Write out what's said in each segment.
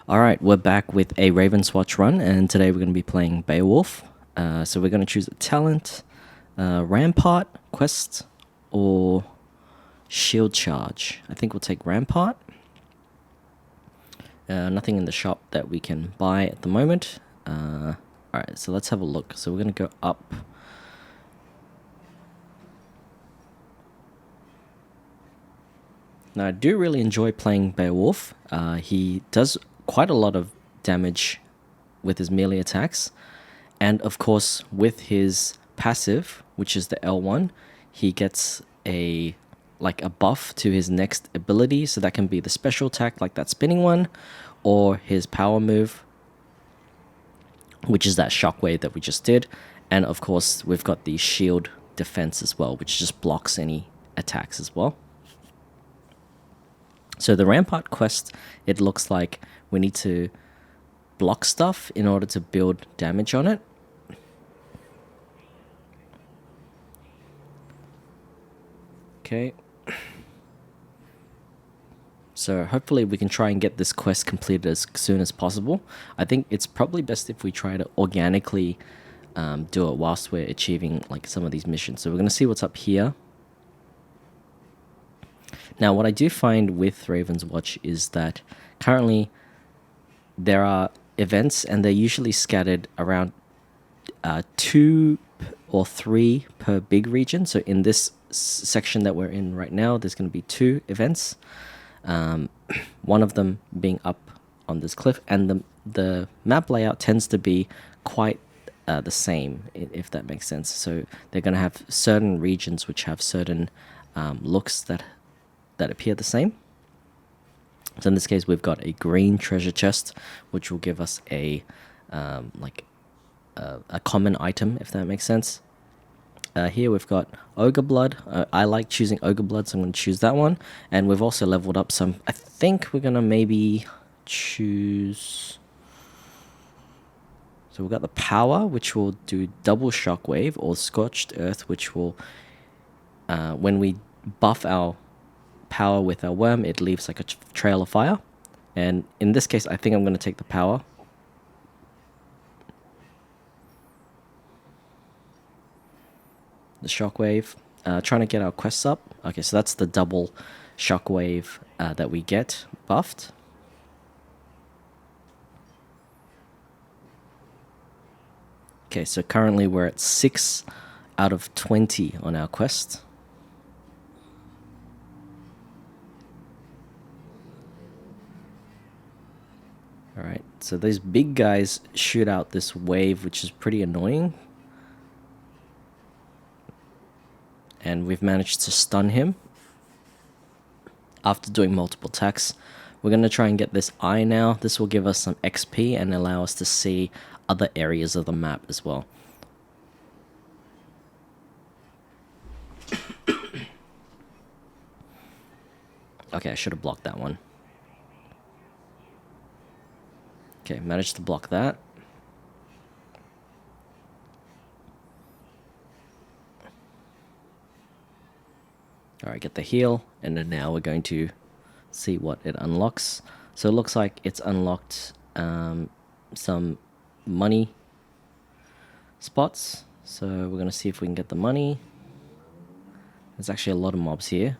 Alright, we're back with a Ravenswatch run, and today we're going to be playing Beowulf. So we're going to choose a talent, Rampart, Quest, or Shield Charge. I think we'll take Rampart. Nothing in the shop that we can buy at the moment. Alright, so let's have a look. So we're going to go up. Now, I do really enjoy playing Beowulf. He does quite a lot of damage with his melee attacks. And of course, with his passive, which is the L1, he gets a buff to his next ability. So that can be the special attack, like that spinning one, or his power move, which is that shockwave that we just did. And of course, we've got the shield defense as well, which just blocks any attacks as well. So the Rampart quest, it looks like we need to block stuff in order to build damage on it. Okay. So hopefully we can try and get this quest completed as soon as possible. I think it's probably best if we try to organically do it whilst we're achieving like some of these missions. So we're going to see what's up here. Now, what I do find with Ravenswatch is that currently there are events, and they're usually scattered around 2 or 3 per big region. So in this section that we're in right now, there's going to be 2 events. One of them being up on this cliff, and the map layout tends to be quite the same, if that makes sense. So they're going to have certain regions which have certain looks that appear the same. So in this case, we've got a green treasure chest, which will give us a common item, if that makes sense. Here we've got Ogre Blood. I like choosing Ogre Blood, so I'm going to choose that one. And we've also leveled up some. I think we're going to maybe choose... So we've got the Power, which will do double Shockwave, or Scorched Earth, which will... when we buff our Power with our worm, it leaves like a trail of fire. And in this case, I think I'm going to take the Power. The shockwave, trying to get our quests up. Okay, so that's the double shockwave that we get buffed. Okay, so currently we're at 6 out of 20 on our quest. Alright, so these big guys shoot out this wave, which is pretty annoying. And we've managed to stun him after doing multiple attacks. We're going to try and get this eye now. This will give us some XP and allow us to see other areas of the map as well. Okay, I should have blocked that one. Okay, managed to block that. Alright, get the heal, and then now we're going to see what it unlocks. So it looks like it's unlocked some money spots. So we're going to see if we can get the money. There's actually a lot of mobs here.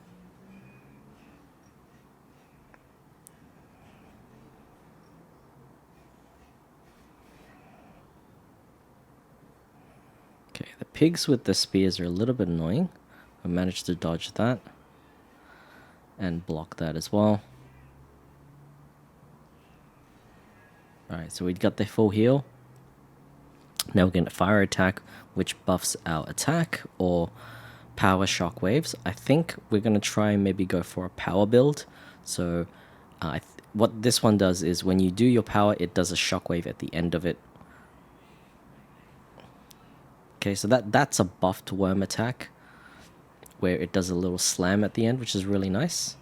Okay, the pigs with the spears are a little bit annoying. I managed to dodge that and block that as well. Alright, so we got the full heal. Now we're getting a fire attack, which buffs our attack, or power shockwaves. I think we're going to try and maybe go for a power build. So what this one does is when you do your power, it does a shockwave at the end of it. Okay, so that's a buffed worm attack, where it does a little slam at the end, which is really nice.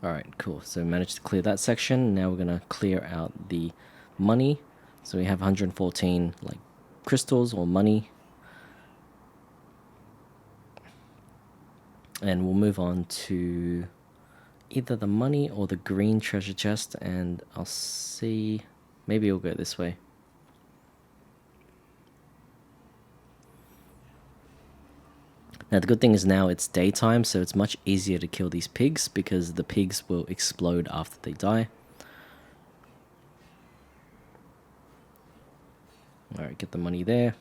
Alright, cool. So we managed to clear that section. Now we're going to clear out the money. So we have 114 like crystals or money. And we'll move on to either the money or the green treasure chest, and I'll see. Maybe we'll go this way. Now the good thing is now it's daytime, so it's much easier to kill these pigs because the pigs will explode after they die. Alright, get the money there.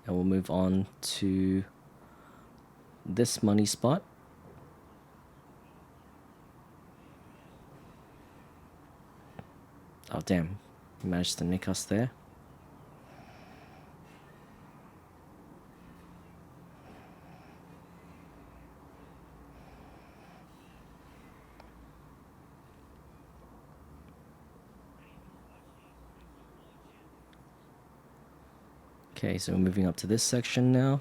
And we'll move on to this money spot. Oh damn, he managed to nick us there. Okay, so we're moving up to this section now.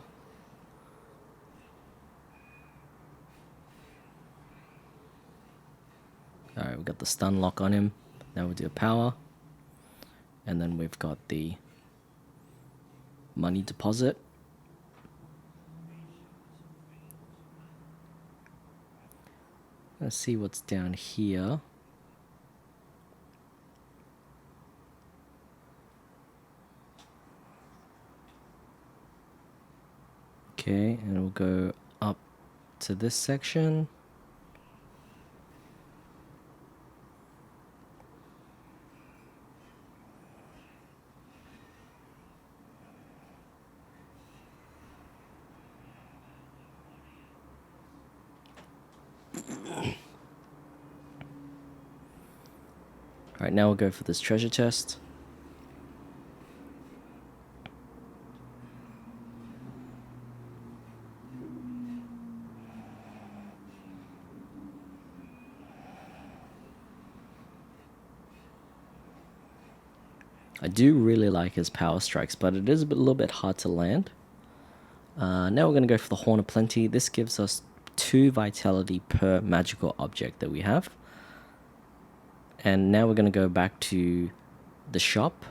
Alright, we've got the stun lock on him. Now we'll do a power. And then we've got the money deposit. Let's see what's down here. Okay, and we'll go up to this section. Alright, now we'll go for this treasure chest. I do really like his power strikes, but it is a little bit hard to land. Now we're going to go for the Horn of Plenty. This gives us 2 vitality per magical object that we have. And now we're going to go back to the shop,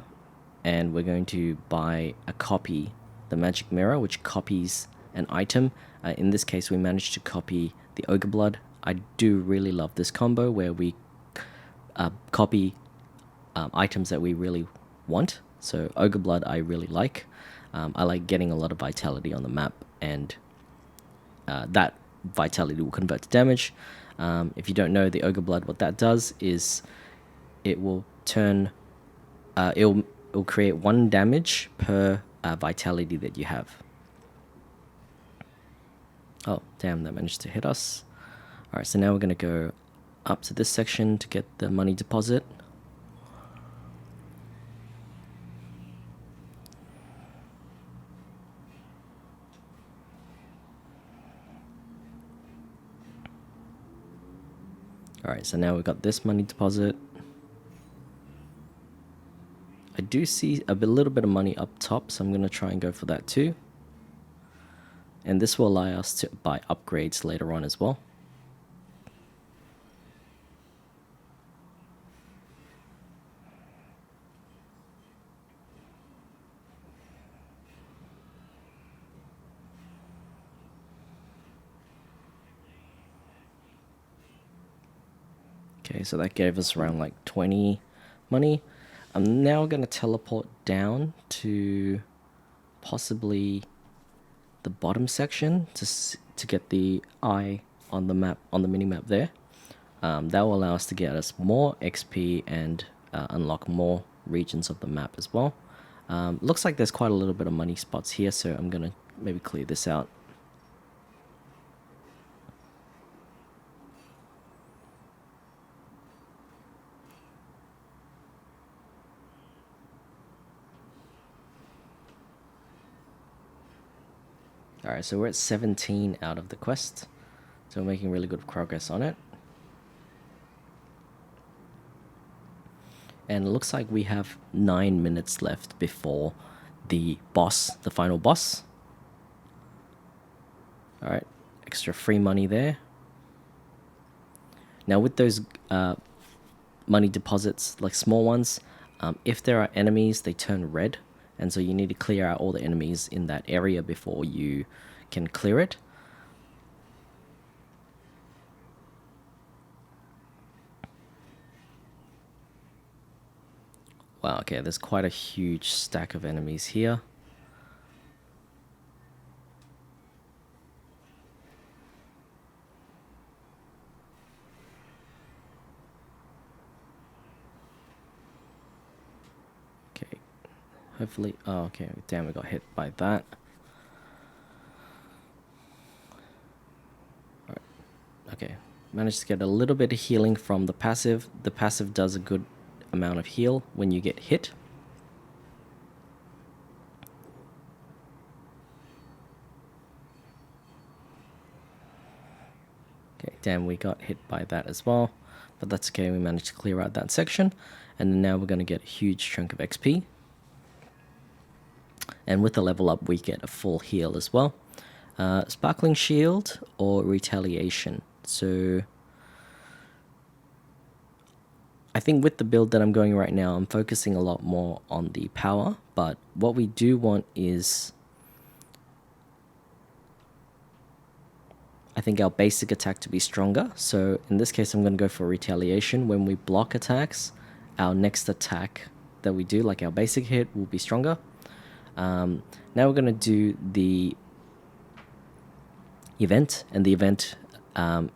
and we're going to buy a copy, the magic mirror, which copies an item. In this case, we managed to copy the Ogre Blood. I do really love this combo where we copy items that we really want. So Ogre Blood I really like. I like getting a lot of vitality on the map, and that vitality will convert to damage. If you don't know the Ogre Blood, what that does is it will turn, it'll create 1 damage per vitality that you have. Oh, damn, that managed to hit us. Alright, so now we're going to go up to this section to get the money deposit. Alright, so now we've got this money deposit. I do see a little bit of money up top, so I'm going to try and go for that too. And this will allow us to buy upgrades later on as well. Okay, so that gave us around like 20 money. I'm now going to teleport down to possibly the bottom section to get the eye on the map, on the mini map there. That will allow us to get us more XP and unlock more regions of the map as well. Looks like there's quite a little bit of money spots here, so I'm going to maybe clear this out. Alright, so we're at 17 out of the quest, so we're making really good progress on it. And it looks like we have 9 minutes left before the boss, the final boss. Alright, extra free money there. Now with those money deposits, like small ones, if there are enemies, they turn red. And so you need to clear out all the enemies in that area before you can clear it. Wow, okay, there's quite a huge stack of enemies here. Okay, hopefully... Oh, okay, damn, we got hit by that. Alright, okay. Managed to get a little bit of healing from the passive. The passive does a good amount of heal when you get hit. Okay, damn, we got hit by that as well. But that's okay, we managed to clear out that section. And then now we're going to get a huge chunk of XP. And with the level up, we get a full heal as well. Sparkling Shield or Retaliation. So I think with the build that I'm going right now, I'm focusing a lot more on the power. But what we do want is... I think our basic attack to be stronger. So in this case, I'm going to go for Retaliation. When we block attacks, our next attack that we do, like our basic hit, will be stronger. Now we're going to do the event. And the event,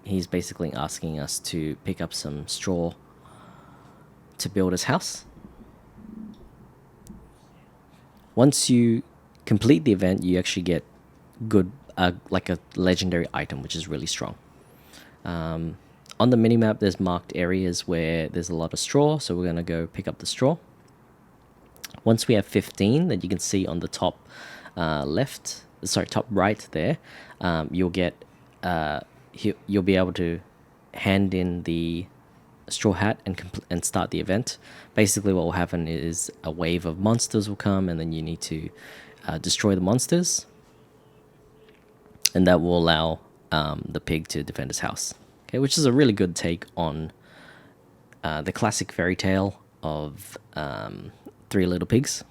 he's basically asking us to pick up some straw to build his house. Once you complete the event, you actually get good... like a legendary item, which is really strong. On the minimap, there's marked areas where there's a lot of straw, so we're going to go pick up the straw. Once we have 15 that you can see on the top top right there, you'll get you'll be able to hand in the straw hat and start the event. Basically, what will happen is a wave of monsters will come, and then you need to destroy the monsters. And that will allow the pig to defend his house. Okay, which is a really good take on the classic fairy tale of Three Little Pigs.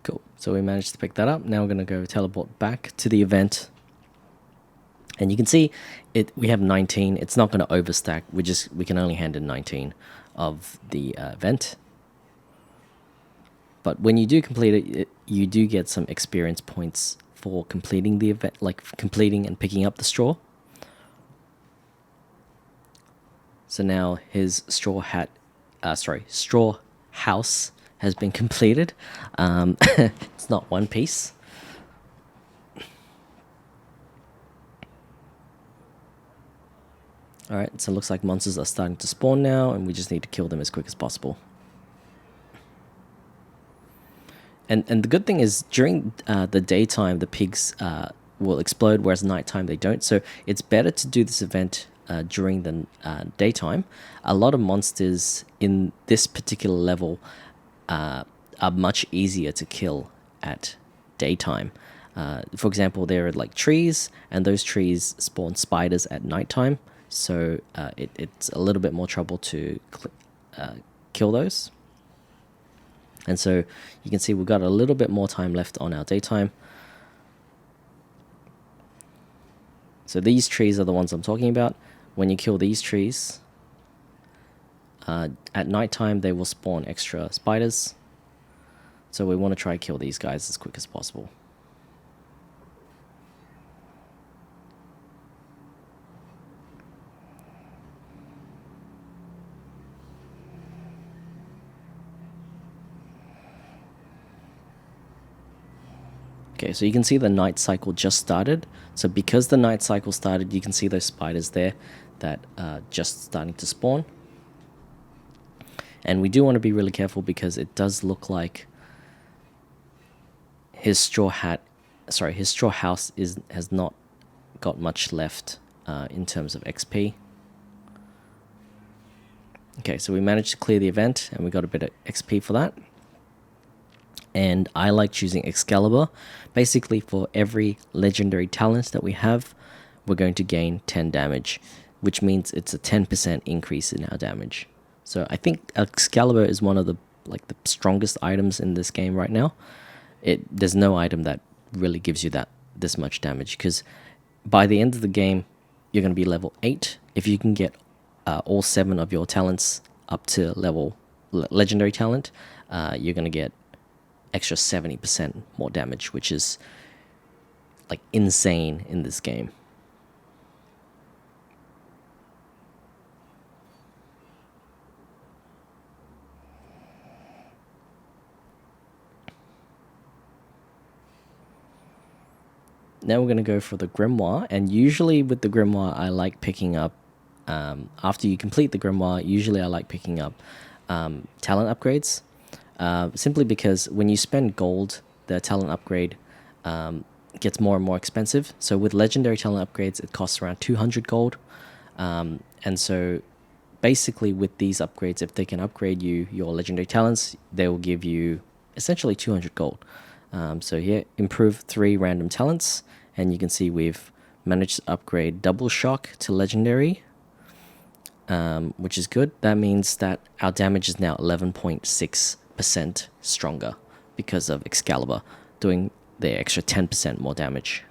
Cool. So we managed to pick that up. Now we're going to go teleport back to the event. And you can see we have 19. It's not going to overstack. We can only hand in 19 of the event. But when you do complete it, you do get some experience points for completing the event, like completing and picking up the straw. So now his straw house has been completed. It's not one piece. Alright, so it looks like monsters are starting to spawn now, and we just need to kill them as quick as possible. And the good thing is, during the daytime, the pigs will explode, whereas nighttime they don't. So it's better to do this event during the daytime. A lot of monsters in this particular level are much easier to kill at daytime. For example, there are like trees, and those trees spawn spiders at nighttime. So it's a little bit more trouble to kill those. And so you can see we've got a little bit more time left on our daytime. So these trees are the ones I'm talking about. When you kill these trees, at nighttime they will spawn extra spiders. So we want to try to kill these guys as quick as possible. Okay, so you can see the night cycle just started. So because the night cycle started, you can see those spiders there that are just starting to spawn. And we do want to be really careful because it does look like his straw house has not got much left in terms of XP. Okay, so we managed to clear the event and we got a bit of XP for that. And I like choosing Excalibur. Basically, for every legendary talent that we have, we're going to gain 10 damage, which means it's a 10% increase in our damage. So I think Excalibur is one of the strongest items in this game right now. There's no item that really gives you this much damage, because by the end of the game, you're going to be level 8. If you can get all 7 of your talents up to level legendary talent, you're going to get extra 70% more damage, which is like insane in this game. Now we're going to go for the Grimoire, and usually with the Grimoire, I like picking up, after you complete the Grimoire, usually I like picking up talent upgrades, simply because when you spend gold, the talent upgrade gets more and more expensive. So with legendary talent upgrades, it costs around 200 gold, and so basically with these upgrades, if they can upgrade your legendary talents, they will give you essentially 200 gold. So here, improve 3 random talents, and you can see we've managed to upgrade Double Shock to legendary, which is good. That means that our damage is now 11.6% stronger because of Excalibur doing the extra 10% more damage.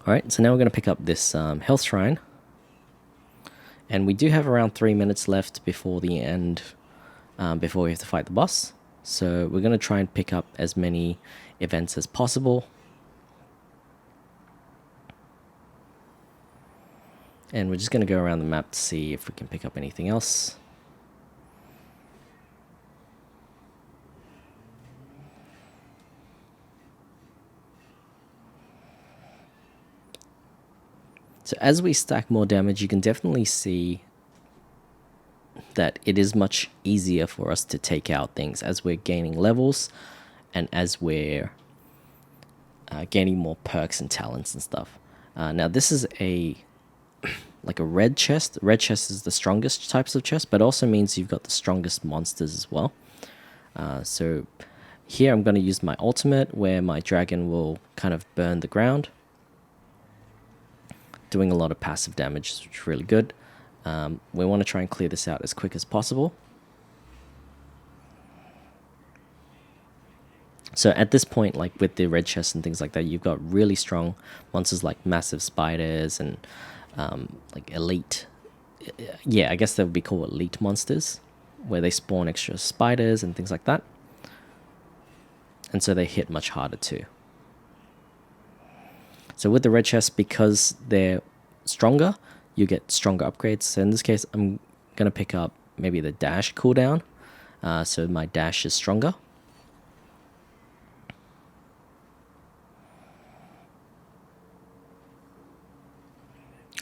Alright, so now we're going to pick up this health shrine, and we do have around 3 minutes left before the end, before we have to fight the boss. So we're going to try and pick up as many events as possible. And we're just going to go around the map to see if we can pick up anything else. So as we stack more damage, you can definitely see that it is much easier for us to take out things as we're gaining levels and as we're gaining more perks and talents and stuff. Now this is a red chest. Red chest is the strongest types of chest, but also means you've got the strongest monsters as well. So here I'm going to use my ultimate, where my dragon will kind of burn the ground, doing a lot of passive damage, which is really good. We want to try and clear this out as quick as possible. So at this point, like with the red chest and things like that, you've got really strong monsters like massive spiders and like elite. Yeah, I guess they would be called elite monsters, where they spawn extra spiders and things like that. And so they hit much harder too. So with the red chest, because they're stronger, you get stronger upgrades. So in this case, I'm going to pick up maybe the dash cooldown. So my dash is stronger.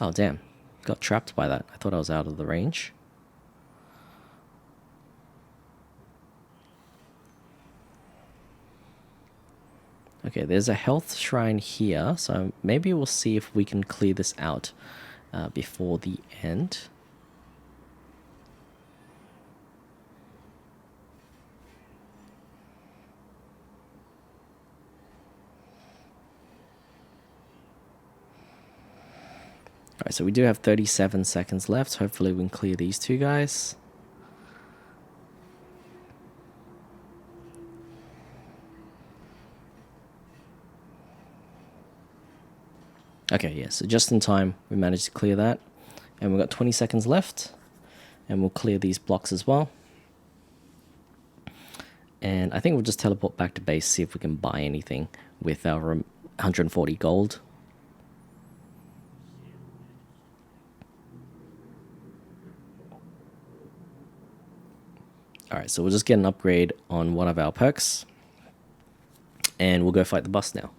Oh, damn. Got trapped by that. I thought I was out of the range. Okay, there's a health shrine here, so maybe we'll see if we can clear this out before the end. Alright, so we do have 37 seconds left. Hopefully we can clear these two guys. Okay, yeah, so just in time we managed to clear that. And we've got 20 seconds left. And we'll clear these blocks as well. And I think we'll just teleport back to base, see if we can buy anything with our 140 gold. Alright, so we'll just get an upgrade on one of our perks. And we'll go fight the boss now.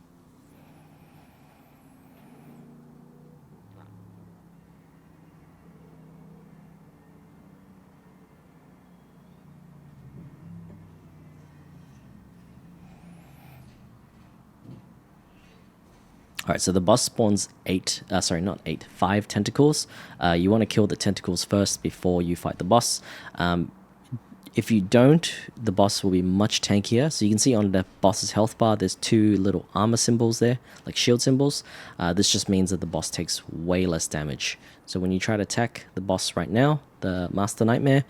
Alright, so the boss spawns 5 tentacles. You want to kill the tentacles first before you fight the boss. If you don't, the boss will be much tankier. So you can see on the boss's health bar, there's 2 little armor symbols there, like shield symbols. This just means that the boss takes way less damage. So when you try to attack the boss right now, the Master Nightmare,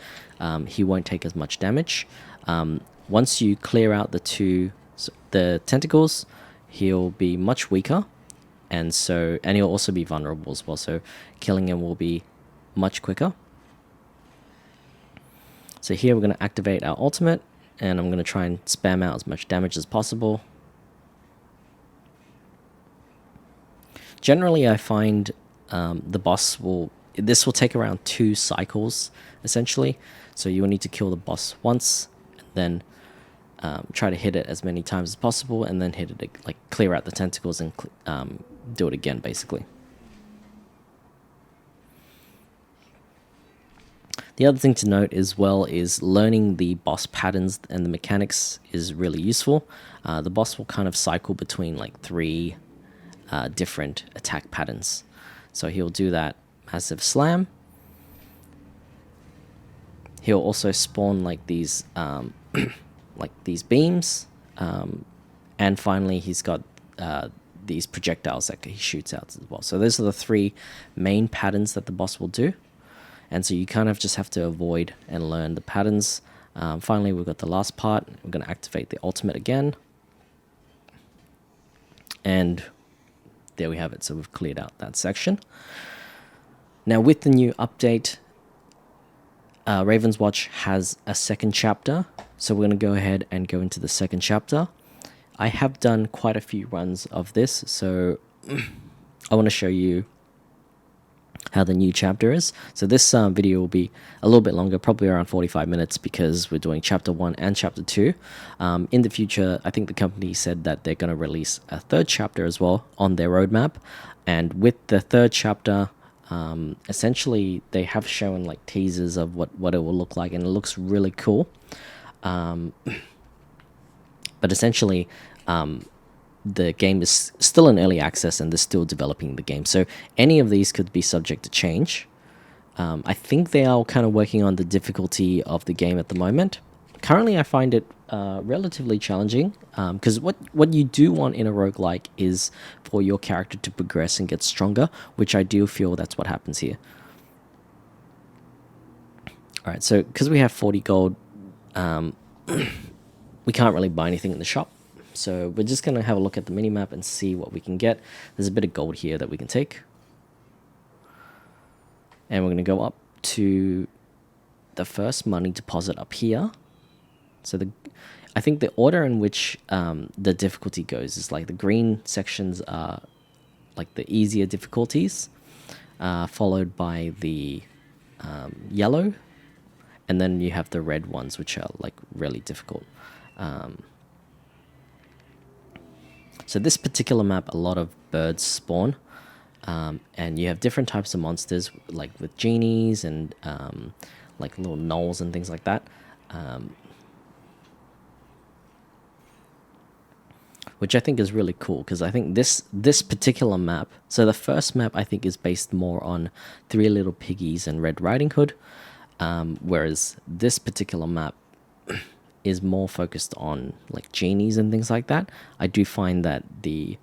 he won't take as much damage. Once you clear out the tentacles, he'll be much weaker, and he'll also be vulnerable as well. So killing him will be much quicker. So here we're going to activate our ultimate, and I'm going to try and spam out as much damage as possible. Generally, I find this will take around 2 cycles, essentially. So you will need to kill the boss once, and then try to hit it as many times as possible, and then hit it, like clear out the tentacles and do it again, basically. The other thing to note as well is learning the boss patterns and the mechanics is really useful. The boss will kind of cycle between like 3 different attack patterns. So he'll do that massive slam. He'll also spawn like these beams, and finally he's got these projectiles that he shoots out as well. So those are the 3 main patterns that the boss will do. And so you kind of just have to avoid and learn the patterns. Finally, we've got the last part. We're going to activate the ultimate again. And there we have it. So we've cleared out that section. Now with the new update, Ravenswatch has a second chapter. So we're going to go ahead and go into the second chapter. I have done quite a few runs of this. So I want to show you how the new chapter is. So this video will be a little bit longer, probably around 45 minutes, because we're doing chapter 1 and chapter 2. In the future, I think the company said that they're going to release a 3rd chapter as well on their roadmap. And with the 3rd chapter, essentially they have shown like teasers of what it will look like, and it looks really cool. But essentially, the game is still in early access and they're still developing the game. So any of these could be subject to change. I think they are kind of working on the difficulty of the game at the moment. Currently, I find it relatively challenging, because what you do want in a roguelike is for your character to progress and get stronger, which I do feel that's what happens here. Alright, so because we have 40 gold, we can't really buy anything in the shop. So we're just going to have a look at the minimap and see what we can get. There's a bit of gold here that we can take. And we're going to go up to the first money deposit up here. So I think the order in which the difficulty goes is like the green sections are like the easier difficulties, followed by the yellow, and then you have the red ones, which are like really difficult. So this particular map, a lot of birds spawn, and you have different types of monsters, like with genies and like little gnolls and things like that. Which I think is really cool, because I think this particular map, so the first map I think is based more on 3 Little Piggies and Red Riding Hood, whereas this particular map is more focused on like genies and things like that. I do find that the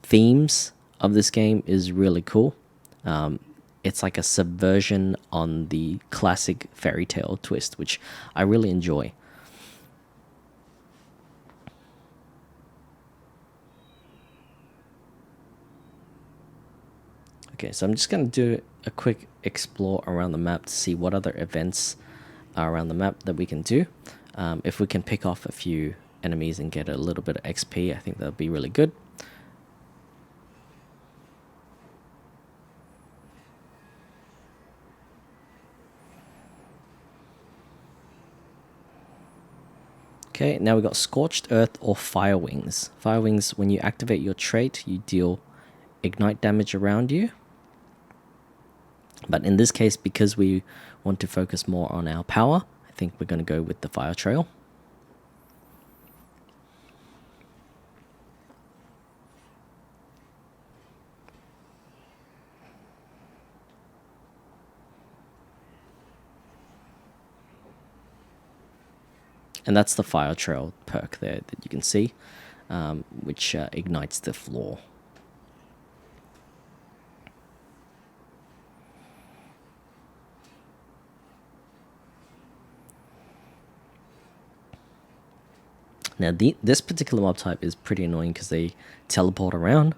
themes of this game is really cool. It's like a subversion on the classic fairy tale twist, which I really enjoy. Okay, so I'm just going to do a quick explore around the map to see what other events are around the map that we can do. If we can pick off a few enemies and get a little bit of XP, I think that would be really good. Okay, now we've got Scorched Earth or Fire Wings. Fire Wings, when you activate your trait, you deal ignite damage around you. But in this case, because we want to focus more on our power, I think we're going to go with the Fire Trail. And that's the fire trail perk there that you can see, which ignites the floor. Now, this particular mob type is pretty annoying because they teleport around.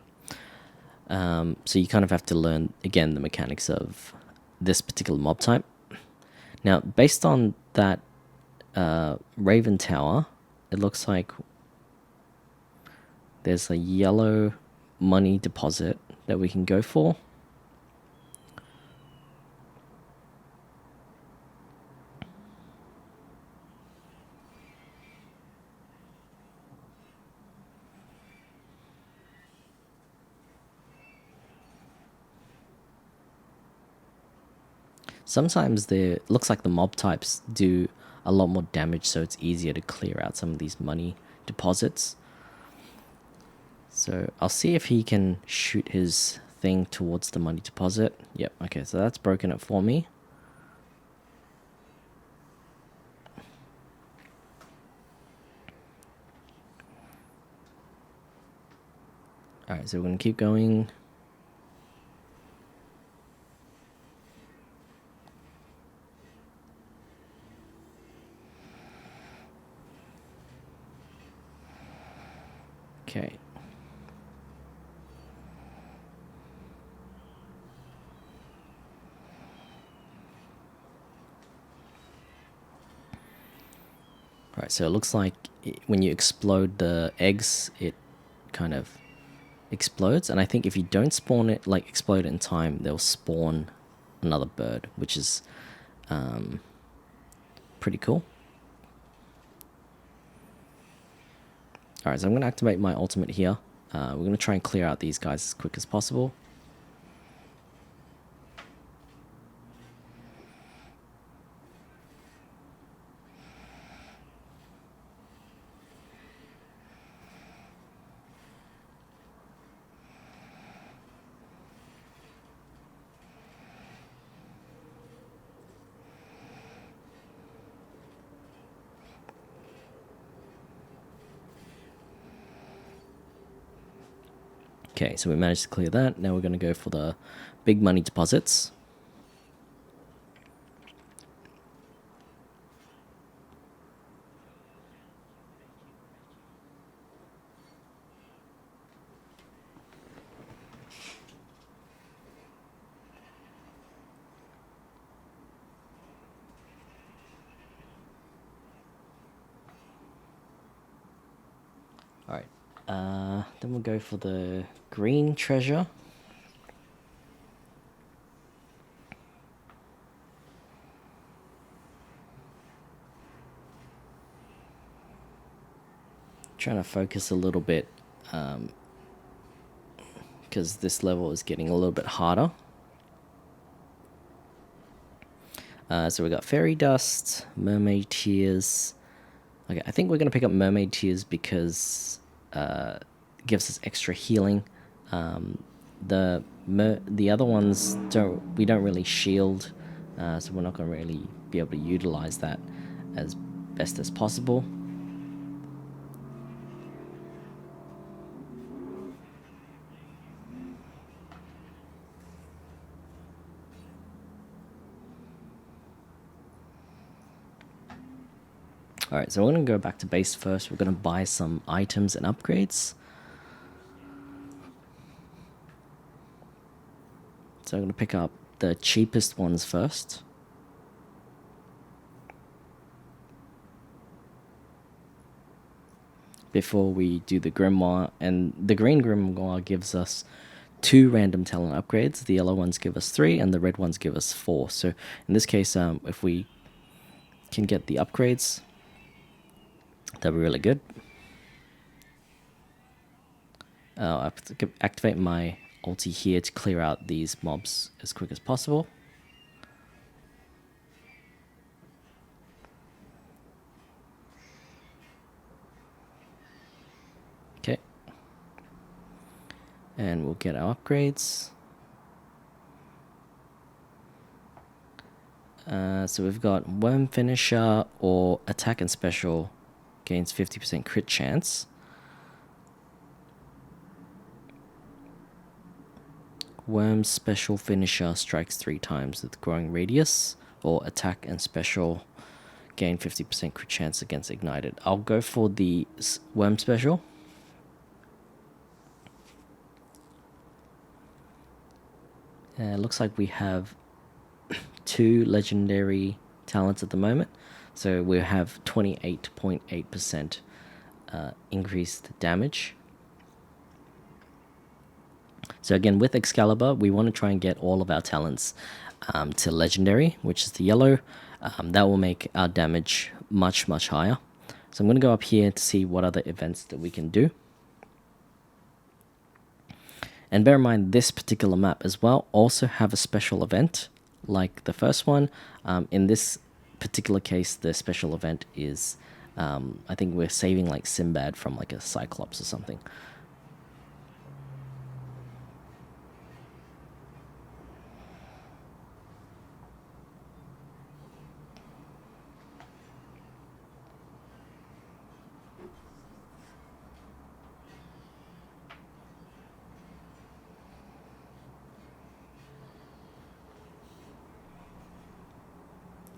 So you kind of have to learn, again, the mechanics of this particular mob type. Now, based on that Raven Tower, it looks like there's a yellow money deposit that we can go for. Sometimes it looks like the mob types do a lot more damage, so it's easier to clear out some of these money deposits. So I'll see if he can shoot his thing towards the money deposit. Yep, okay, so that's broken it for me. Alright, so we're going to keep going. Okay. Alright, so it looks like when you explode the eggs, it kind of explodes. And I think if you don't spawn it, like explode it in time, they'll spawn another bird, which is pretty cool. Alright, so I'm going to activate my ultimate here. We're going to try and clear out these guys as quick as possible. Okay, so we managed to clear that. Now we're going to go for the big money deposits. Alright, then we'll go for the green treasure. Trying to focus a little bit because this level is getting a little bit harder. So we got fairy dust, mermaid tears. Okay, I think we're gonna pick up mermaid tears because it gives us extra healing. The other ones we don't really shield, so we're not gonna really be able to utilize that as best as possible. Alright, so we're going to go back to base first. We're going to buy some items and upgrades. So I'm going to pick up the cheapest ones first. Before we do the grimoire. And the green grimoire gives us 2 random talent upgrades. The yellow ones give us 3 and the red ones give us 4. So in this case, if we can get the upgrades, that'll be really good. I have to activate my ulti here to clear out these mobs as quick as possible. Okay. And we'll get our upgrades. So we've got Worm Finisher or Attack and Special gains 50% crit chance. Worm Special Finisher strikes 3 times with growing radius, or Attack and Special gain 50% crit chance against ignited. I'll go for the Worm Special. Looks like we have 2 legendary talents at the moment. So we have 28.8% increased damage. So again, with Excalibur, we want to try and get all of our talents to legendary, which is the yellow. That will make our damage much, much higher. So I'm going to go up here to see what other events that we can do. And bear in mind, this particular map as well also have a special event like the first one. In this particular case, the special event is, I think we're saving like Sinbad from like a Cyclops or something.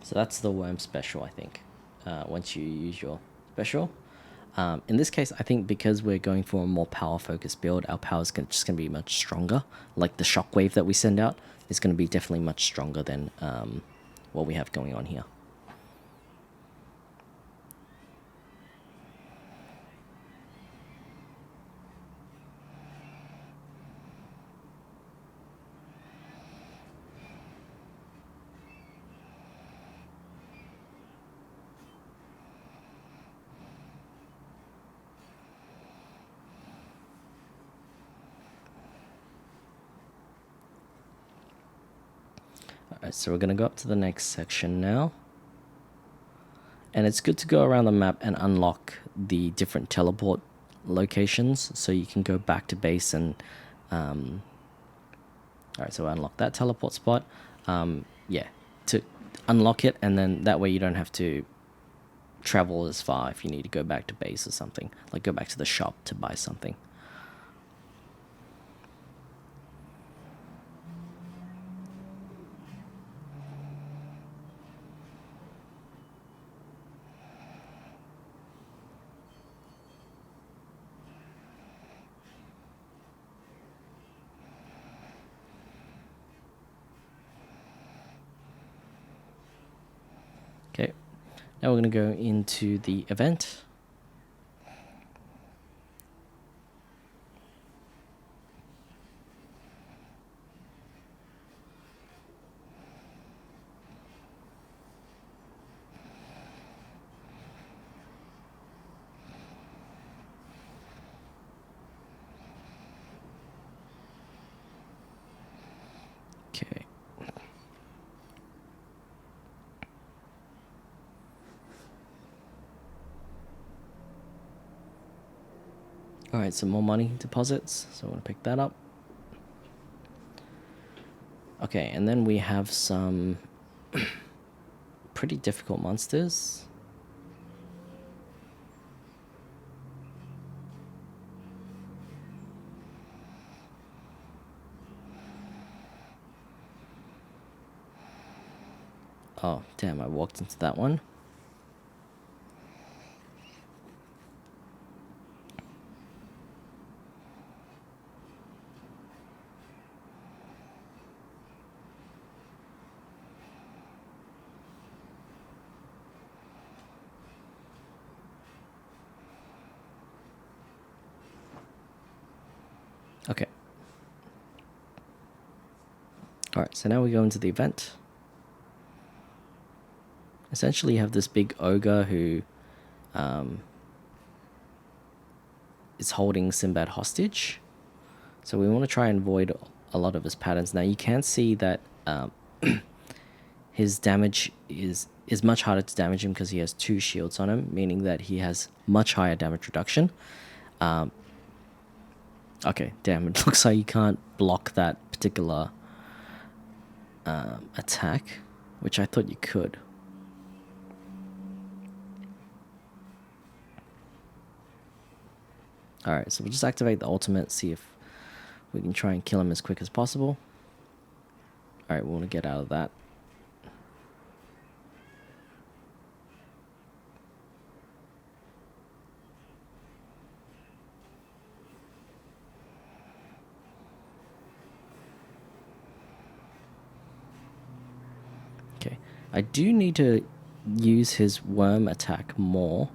So that's the worm special, I think, once you use your special. In this case, I think because we're going for a more power-focused build, our power is just going to be much stronger. Like the shockwave that we send out is going to be definitely much stronger than what we have going on here. Alright, so we're going to go up to the next section now. And it's good to go around the map and unlock the different teleport locations so you can go back to base and... Alright, so I unlock that teleport spot. Yeah, to unlock it, and then that way you don't have to travel as far if you need to go back to base or something. Like go back to the shop to buy something. Okay, now we're going to go into the event. Okay. Alright, some more money deposits, so I'm going to pick that up. Okay, and then we have some pretty difficult monsters. Oh, damn, I walked into that one. Okay. Alright, so now we go into the event. Essentially, you have this big ogre who is holding Sinbad hostage. So we want to try and avoid a lot of his patterns. Now, you can see that his damage is much harder to damage him because he has 2 shields on him, meaning that he has much higher damage reduction. Okay, damn, it looks like you can't block that particular attack. which I thought you could. Alright, so we'll just activate the ultimate, see if we can try and kill him as quick as possible. Alright, we want to get out of that. Okay, I do need to use his worm attack more.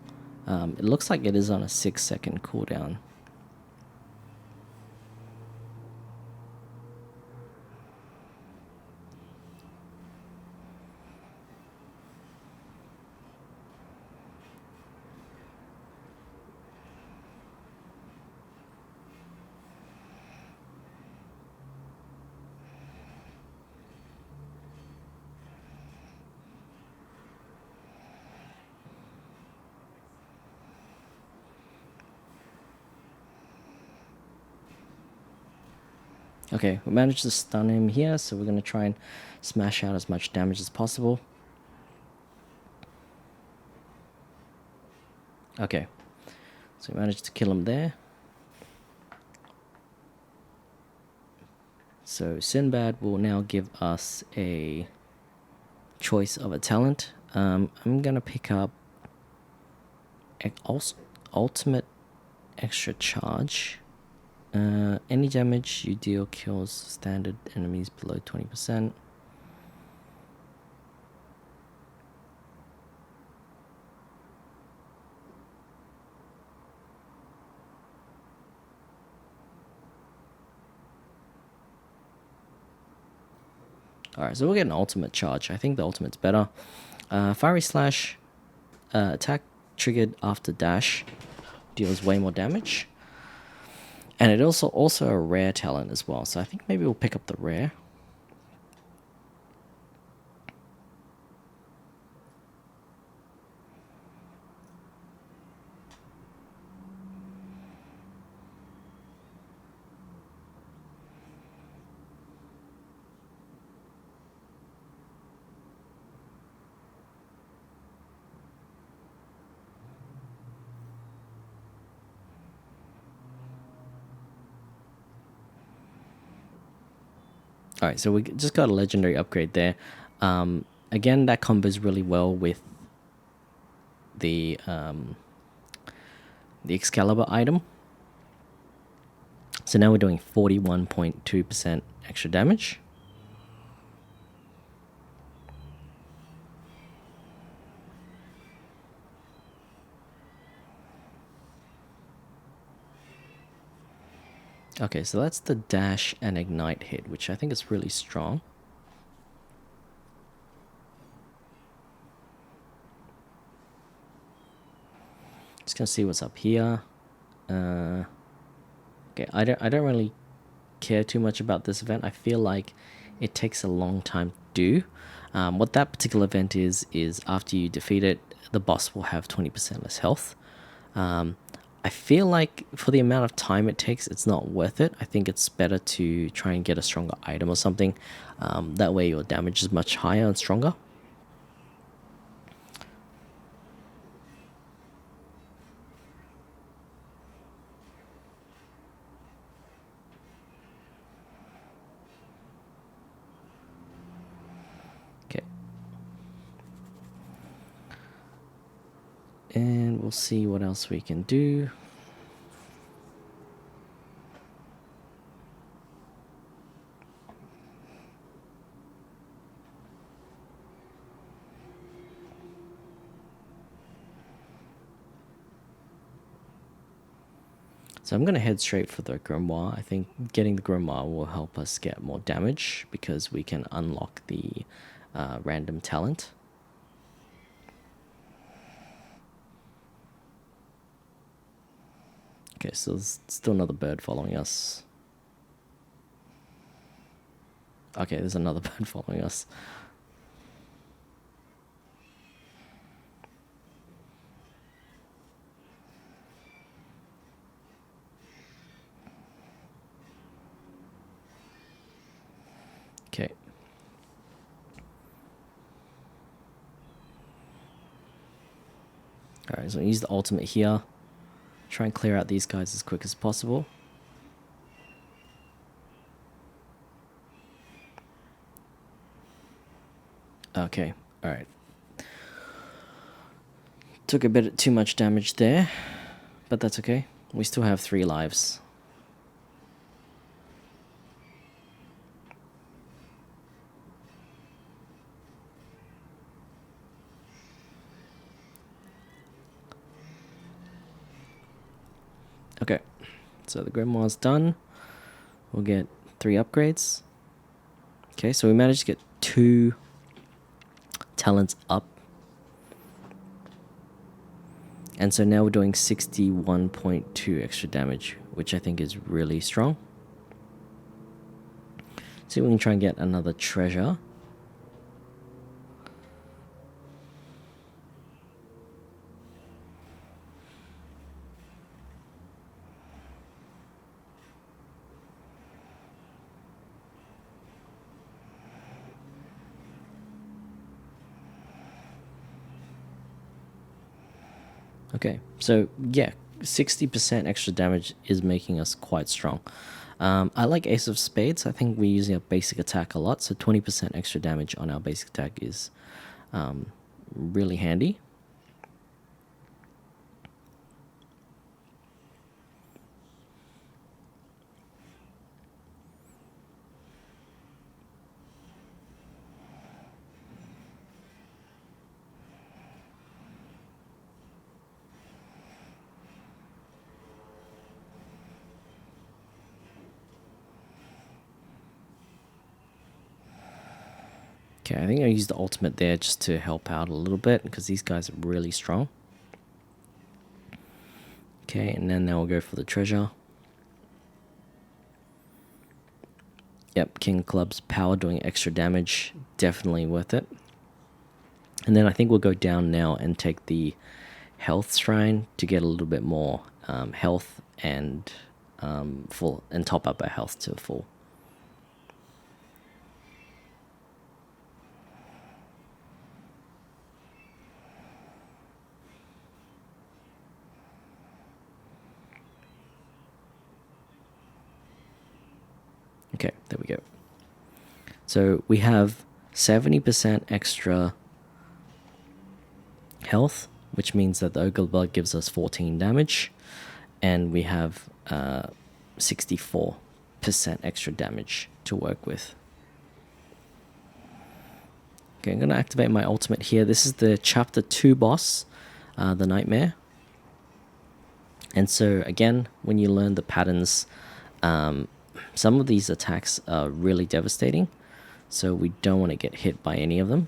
It looks like it is on a 6-second cooldown. Okay, we managed to stun him here, so we're going to try and smash out as much damage as possible. Okay, so we managed to kill him there. So Sinbad will now give us a choice of a talent. I'm going to pick up ultimate extra charge. Any damage you deal kills standard enemies below 20%. Alright, so we'll get an ultimate charge. I think the ultimate's better. Fiery Slash, attack triggered after dash, deals way more damage. And it also a rare talent as well, so I think maybe we'll pick up the rare. Alright, so we just got a legendary upgrade there. Again, that combos really well with the Excalibur item. So now we're doing 41.2% extra damage. Okay, so that's the dash and ignite hit, which I think is really strong. Just gonna see what's up here. Okay, I don't really care too much about this event. I feel like it takes a long time to do. What that particular event is after you defeat it, the boss will have 20% less health. I feel like for the amount of time it takes, it's not worth it. I think it's better to try and get a stronger item or something. That way your damage is much higher and stronger. Okay. And we'll see what else we can do. So I'm going to head straight for the Grimoire. I think getting the Grimoire will help us get more damage because we can unlock the random talent. Okay, so there's still another bird following us. Okay, there's another bird following us. Okay. Alright, so use the ultimate here. Try and clear out these guys as quick as possible. Okay, alright. Took a bit too much damage there, but that's okay. We still have 3 lives. Okay, so the Grimoire's done. We'll get 3 upgrades. Okay, so we managed to get 2 talents up. And so now we're doing 61.2 extra damage, which I think is really strong. See if we can try and get another treasure. Okay, so yeah, 60% extra damage is making us quite strong. I like Ace of Spades. I think we're using a basic attack a lot, so 20% extra damage on our basic attack is really handy. Okay, I think I used the ultimate there just to help out a little bit because these guys are really strong. Okay, and then now we'll go for the treasure. Yep, King of Clubs power doing extra damage, definitely worth it. And then I think we'll go down now and take the health shrine to get a little bit more health and full, and top up our health to full. Okay, there we go. So we have 70% extra health, which means that the Ogre Blood gives us 14 damage, and we have 64% extra damage to work with. Okay, I'm going to activate my ultimate here. This is the Chapter 2 boss, the Nightmare. And so, again, when you learn the patterns, some of these attacks are really devastating, so we don't want to get hit by any of them.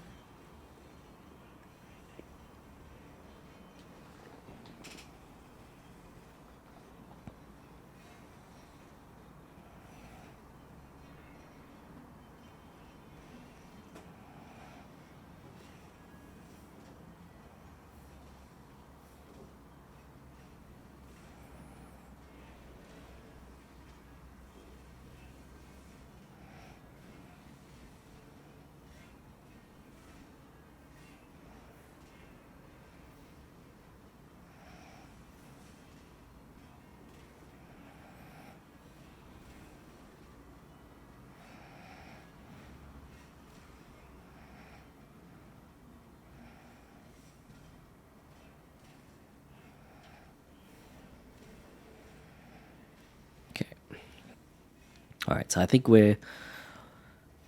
Alright, so I think we're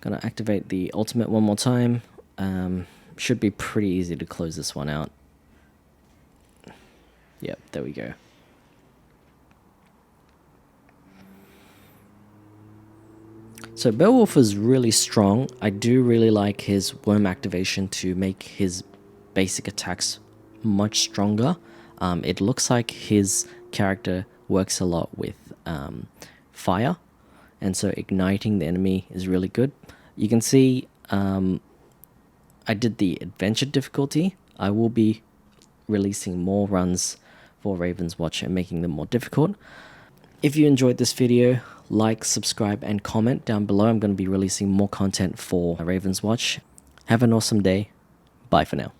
going to activate the ultimate one more time. Should be pretty easy to close this one out. Yep, there we go. So BEOWULF is really strong. I do really like his worm activation to make his basic attacks much stronger. It looks like his character works a lot with fire, and so igniting the enemy is really good. You can see I did the adventure difficulty. I will be releasing more runs for Ravenswatch and making them more difficult. If you enjoyed this video, like, subscribe, and comment down below. I'm going to be releasing more content for Ravenswatch. Have an awesome day. Bye for now.